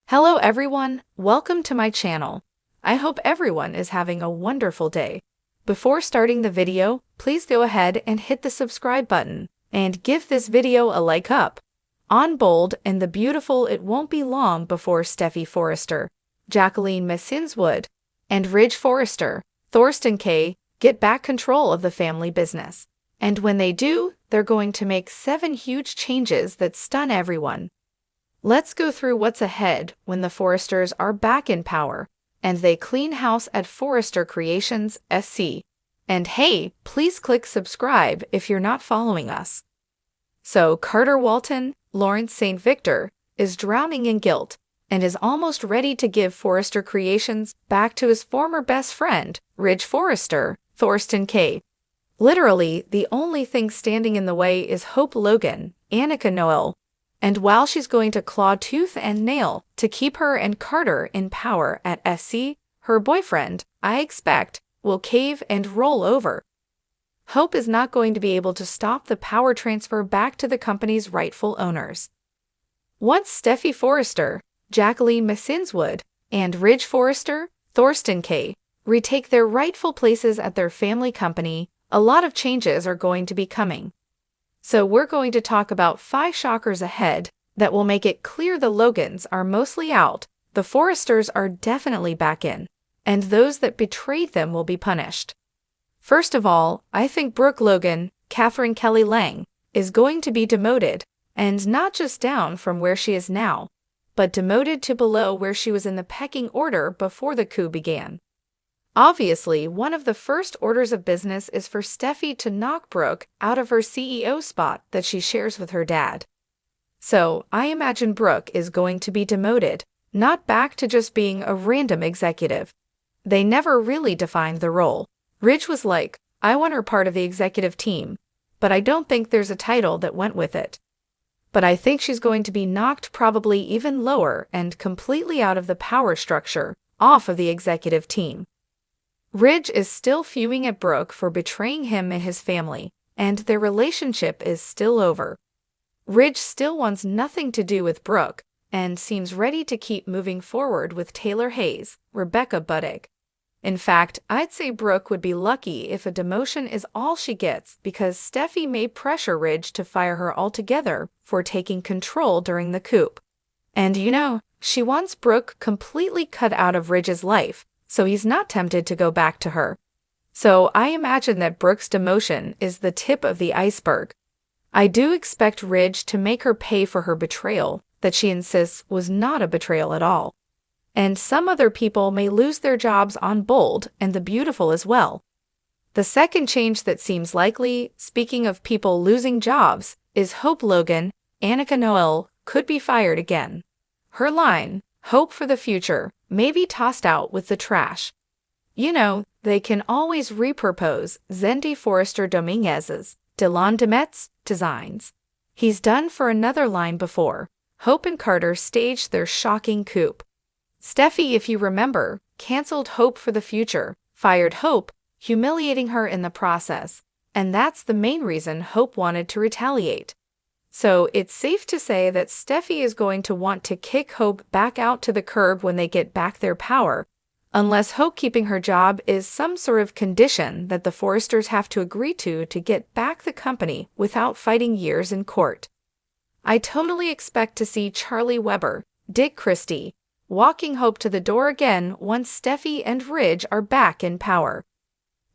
Hello everyone, welcome to my channel. I hope everyone is having a wonderful day. Before starting the video, please go ahead and hit the subscribe button and give this video a like up. On Bold and the Beautiful, it won't be long before Steffy Forrester, Jacqueline Messinswood, and Ridge Forrester, Thorsten K, get back control of the family business. And when they do, they're going to make 7 huge changes that stun everyone. Let's go through what's ahead when the Forresters are back in power, and they clean house at Forrester Creations SC. And hey, please click subscribe if you're not following us. So Carter Walton, Lawrence St. Victor, is drowning in guilt and is almost ready to give Forrester Creations back to his former best friend, Ridge Forrester, Thorsten K. Literally, the only thing standing in the way is Hope Logan, Annika Noel, and while she's going to claw tooth and nail to keep her and Carter in power at SC, her boyfriend, I expect, will cave and roll over. Hope is not going to be able to stop the power transfer back to the company's rightful owners. Once Steffy Forrester, Jacqueline Messinswood, and Ridge Forrester, Thorsten K, retake their rightful places at their family company, a lot of changes are going to be coming. So we're going to talk about 5 shockers ahead that will make it clear the Logans are mostly out, the Forresters are definitely back in, and those that betrayed them will be punished. First of all, I think Brooke Logan, Catherine Kelly Lang, is going to be demoted, and not just down from where she is now, but demoted to below where she was in the pecking order before the coup began. Obviously, one of the first orders of business is for Steffy to knock Brooke out of her CEO spot that she shares with her dad. So, I imagine Brooke is going to be demoted, not back to just being a random executive. They never really defined the role. Ridge was like, I want her part of the executive team, but I don't think there's a title that went with it. But I think she's going to be knocked probably even lower and completely out of the power structure, off of the executive team. Ridge is still fuming at Brooke for betraying him and his family, and their relationship is still over. Ridge still wants nothing to do with Brooke, and seems ready to keep moving forward with Taylor Hayes, Rebecca Budig. In fact, I'd say Brooke would be lucky if a demotion is all she gets because Steffy may pressure Ridge to fire her altogether for taking control during the coup. And she wants Brooke completely cut out of Ridge's life, so he's not tempted to go back to her. So I imagine that Brooke's demotion is the tip of the iceberg. I do expect Ridge to make her pay for her betrayal that she insists was not a betrayal at all. And some other people may lose their jobs on Bold and the Beautiful as well. The second change that seems likely, speaking of people losing jobs, is Hope Logan, Annika Noel, could be fired again. Her line, "Hope for the future," may be tossed out with the trash. They can always repurpose Zendy Forrester Dominguez's Delon de Metz designs. He's done for another line before. Hope and Carter staged their shocking coup. Steffy, if you remember, canceled Hope for the future, fired Hope, humiliating her in the process, and that's the main reason Hope wanted to retaliate. So it's safe to say that Steffy is going to want to kick Hope back out to the curb when they get back their power, unless Hope keeping her job is some sort of condition that the Forresters have to agree to get back the company without fighting years in court. I totally expect to see Charlie Weber, Dick Christie, walking Hope to the door again once Steffy and Ridge are back in power.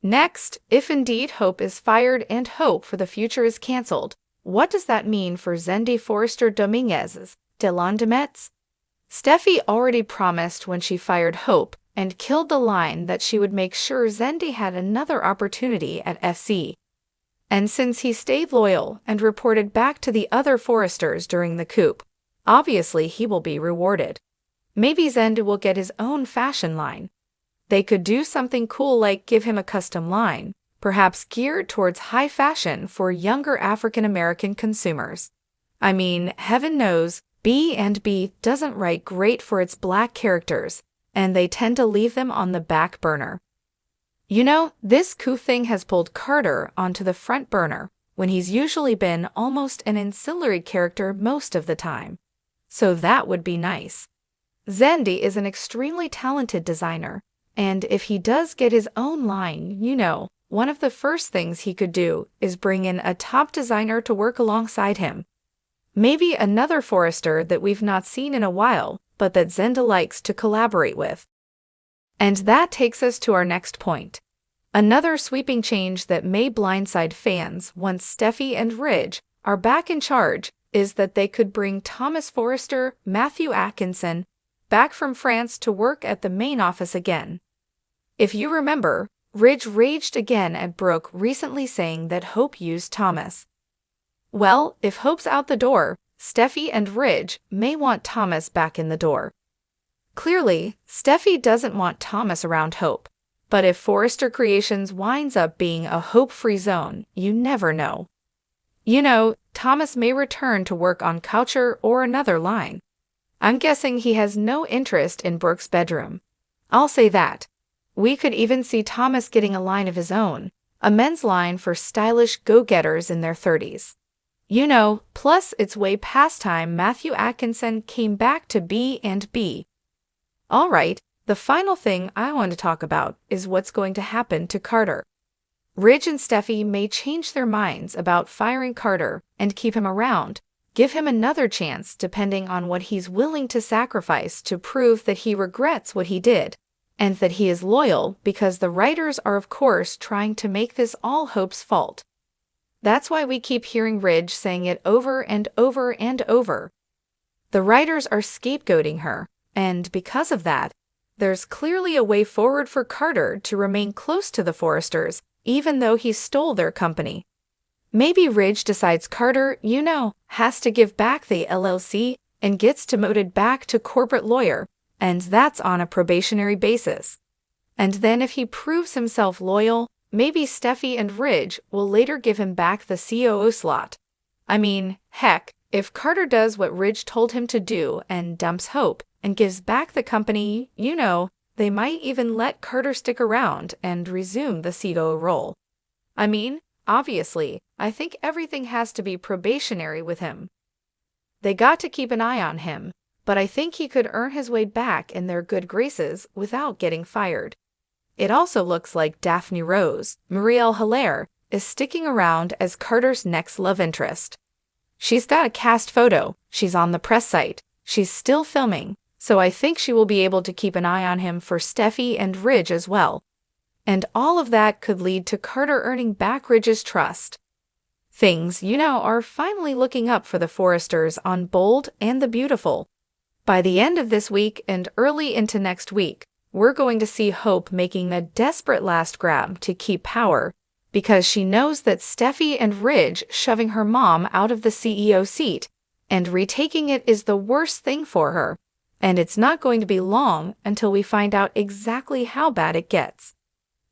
Next, if indeed Hope is fired and Hope for the future is canceled, what does that mean for Zendy Forrester Dominguez's Delon de Metz? Steffy already promised when she fired Hope and killed the line that she would make sure Zendy had another opportunity at SC. And since he stayed loyal and reported back to the other Forresters during the coup, obviously he will be rewarded. Maybe Zendy will get his own fashion line. They could do something cool like give him a custom line, perhaps geared towards high fashion for younger African American consumers. I mean, heaven knows, B&B doesn't write great for its black characters, and they tend to leave them on the back burner. This coup thing has pulled Carter onto the front burner, when he's usually been almost an ancillary character most of the time. So that would be nice. Zandy is an extremely talented designer, and if he does get his own line, one of the first things he could do is bring in a top designer to work alongside him. Maybe another Forester that we've not seen in a while, but that Zenda likes to collaborate with. And that takes us to our next point. Another sweeping change that may blindside fans once Steffi and Ridge are back in charge is that they could bring Thomas Forrester, Matthew Atkinson, back from France to work at the main office again. If you remember, Ridge raged again at Brooke recently saying that Hope used Thomas. Well, if Hope's out the door, Steffi and Ridge may want Thomas back in the door. Clearly, Steffi doesn't want Thomas around Hope, but if Forrester Creations winds up being a Hope-free zone, you never know. Thomas may return to work on Coucher or another line. I'm guessing he has no interest in Brooke's bedroom. I'll say that. We could even see Thomas getting a line of his own, a men's line for stylish go-getters in their 30s. Plus it's way past time Matthew Atkinson came back to B&B. All right, the final thing I want to talk about is what's going to happen to Carter. Ridge and Steffi may change their minds about firing Carter and keep him around, give him another chance depending on what he's willing to sacrifice to prove that he regrets what he did, and that he is loyal because the writers are of course trying to make this all Hope's fault. That's why we keep hearing Ridge saying it over and over and over. The writers are scapegoating her, and because of that, there's clearly a way forward for Carter to remain close to the Forresters, even though he stole their company. Maybe Ridge decides Carter, has to give back the LLC and gets demoted back to corporate lawyer, and that's on a probationary basis. And then if he proves himself loyal, maybe Steffi and Ridge will later give him back the COO slot. I mean, heck, if Carter does what Ridge told him to do and dumps Hope and gives back the company, they might even let Carter stick around and resume the COO role. I mean, obviously, I think everything has to be probationary with him. They got to keep an eye on him, but I think he could earn his way back in their good graces without getting fired. It also looks like Daphne Rose, Marielle Hilaire, is sticking around as Carter's next love interest. She's got a cast photo, she's on the press site, she's still filming, so I think she will be able to keep an eye on him for Steffi and Ridge as well. And all of that could lead to Carter earning back Ridge's trust. Things, are finally looking up for the Forresters on Bold and the Beautiful. By the end of this week and early into next week, we're going to see Hope making a desperate last grab to keep power, because she knows that Steffi and Ridge shoving her mom out of the CEO seat and retaking it is the worst thing for her, and it's not going to be long until we find out exactly how bad it gets.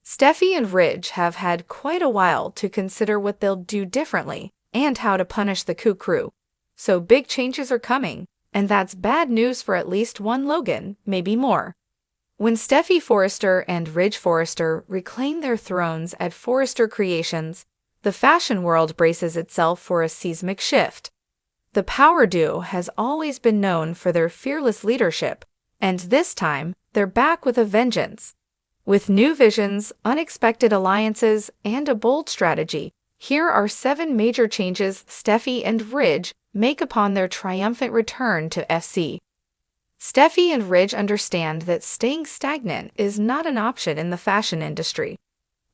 Steffi and Ridge have had quite a while to consider what they'll do differently and how to punish the coup crew, so big changes are coming, and that's bad news for at least one Logan, maybe more. When Steffi Forrester and Ridge Forrester reclaim their thrones at Forrester Creations, the fashion world braces itself for a seismic shift. The power duo has always been known for their fearless leadership, and this time they're back with a vengeance. With new visions, unexpected alliances, and a bold strategy, here are 7 major changes Steffi and Ridge make upon their triumphant return to FC. Steffi and Ridge understand that staying stagnant is not an option in the fashion industry.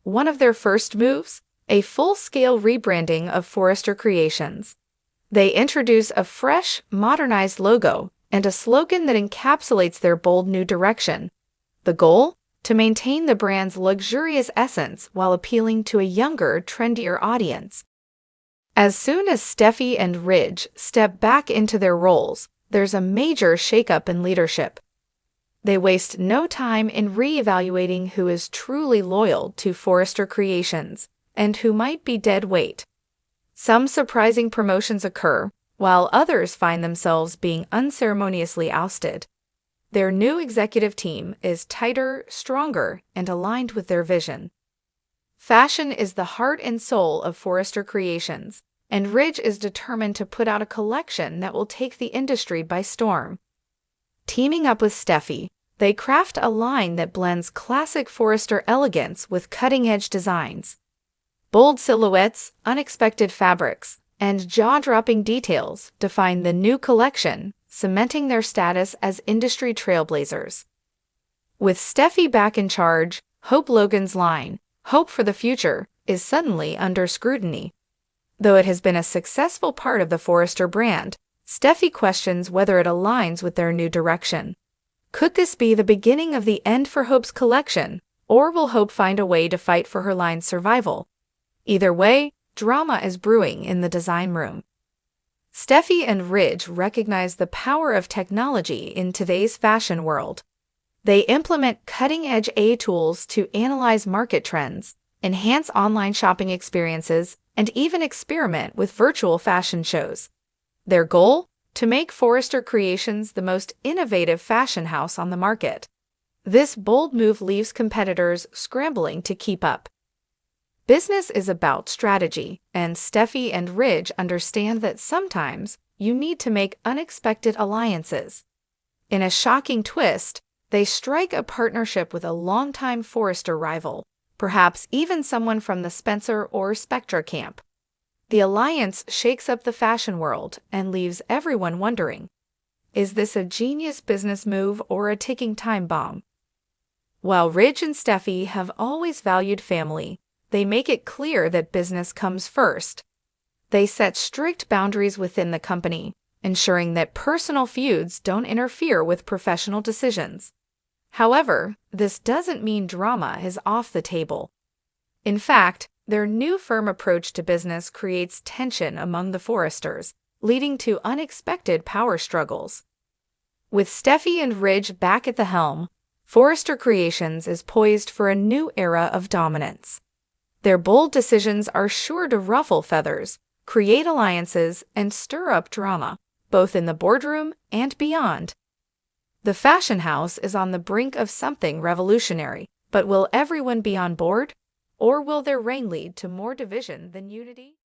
One of their first moves? A full-scale rebranding of Forrester Creations. They introduce a fresh, modernized logo and a slogan that encapsulates their bold new direction. The goal? To maintain the brand's luxurious essence while appealing to a younger, trendier audience. As soon as Steffi and Ridge step back into their roles, there's a major shakeup in leadership. They waste no time in re-evaluating who is truly loyal to Forrester Creations and who might be dead weight. Some surprising promotions occur, while others find themselves being unceremoniously ousted. Their new executive team is tighter, stronger, and aligned with their vision. Fashion is the heart and soul of Forrester Creations, and Ridge is determined to put out a collection that will take the industry by storm. Teaming up with Steffi, they craft a line that blends classic Forester elegance with cutting-edge designs. Bold silhouettes, unexpected fabrics, and jaw-dropping details define the new collection, cementing their status as industry trailblazers. With Steffi back in charge, Hope Logan's line, Hope for the Future, is suddenly under scrutiny. Though it has been a successful part of the Forester brand, Steffi questions whether it aligns with their new direction. Could this be the beginning of the end for Hope's collection, or will Hope find a way to fight for her line's survival? Either way, drama is brewing in the design room. Steffi and Ridge recognize the power of technology in today's fashion world. They implement cutting-edge AI tools to analyze market trends, enhance online shopping experiences, and even experiment with virtual fashion shows. Their goal? To make Forester Creations the most innovative fashion house on the market. This bold move leaves competitors scrambling to keep up. Business is about strategy, and Steffi and Ridge understand that sometimes you need to make unexpected alliances. In a shocking twist, they strike a partnership with a longtime Forester rival, perhaps even someone from the Spencer or Spectra camp. The alliance shakes up the fashion world and leaves everyone wondering, is this a genius business move or a ticking time bomb? While Ridge and Steffi have always valued family, they make it clear that business comes first. They set strict boundaries within the company, ensuring that personal feuds don't interfere with professional decisions. However, this doesn't mean drama is off the table. In fact, their new firm approach to business creates tension among the Foresters, leading to unexpected power struggles. With Steffi and Ridge back at the helm, Forester Creations is poised for a new era of dominance. Their bold decisions are sure to ruffle feathers, create alliances, and stir up drama, both in the boardroom and beyond. The fashion house is on the brink of something revolutionary, but will everyone be on board? Or will their reign lead to more division than unity?